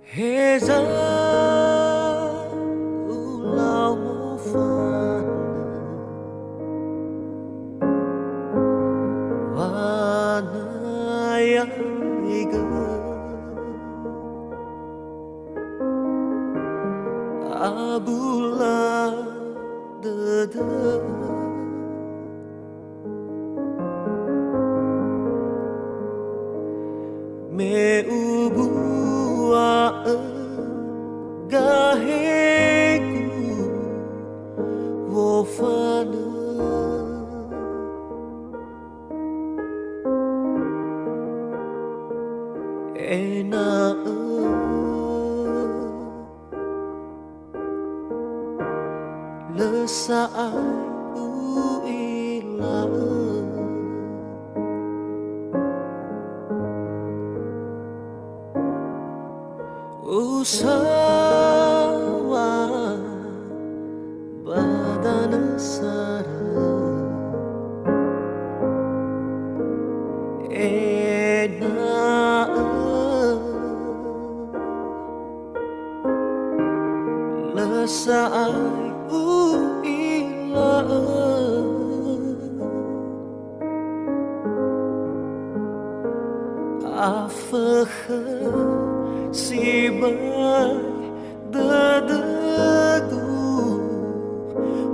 Heza ulau mufana wanaya iga abula dada me ubua gaheku wofana ena lesai uila usawa badan sara ena lesai uila afakha si bai dadadu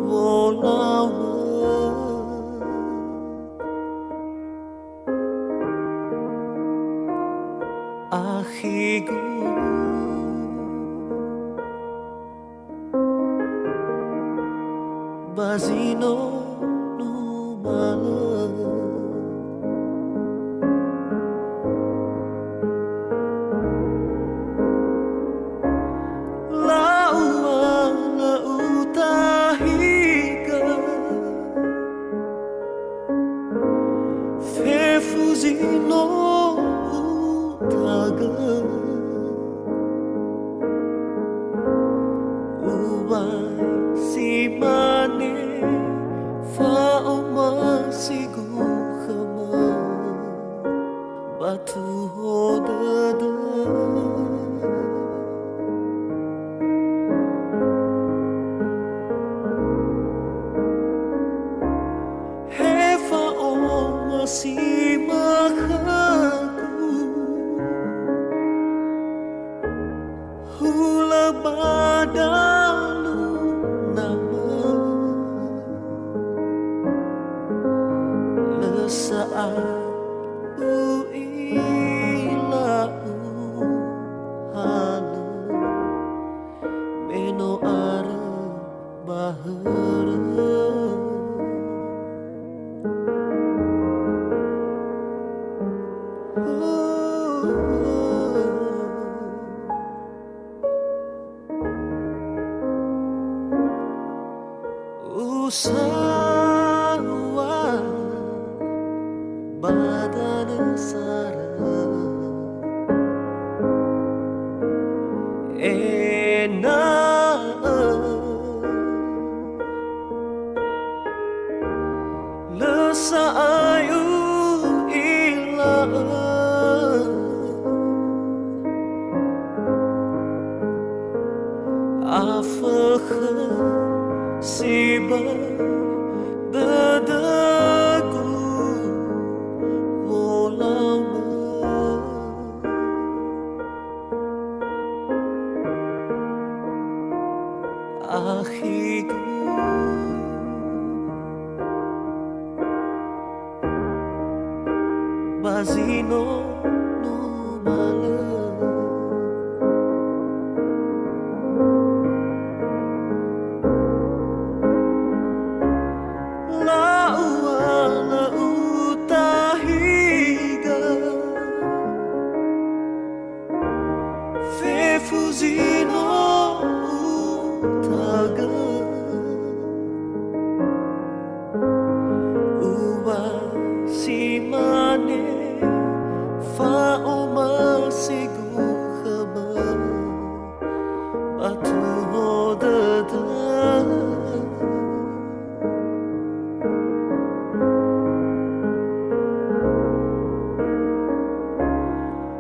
wolawa akhigu bazino numala fuzino utaga ubai simane faoma sigu khama batu hodada si makaku hula badalu nama lesaat uila hala meno ara bahara usawa badan sara ena lesayu ila afakha siba dadaku wolawa akhiku bazino numala fuzino utaga uwa simane faoma sigu khama batu hodada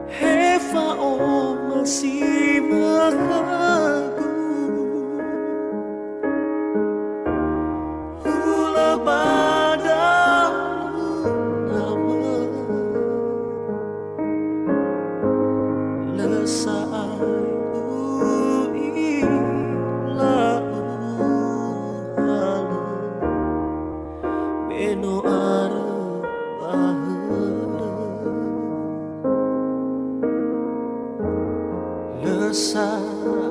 Hefa o masih makagu Hula badamu nama Lesai ui lau hala Meno ara bahara Lesai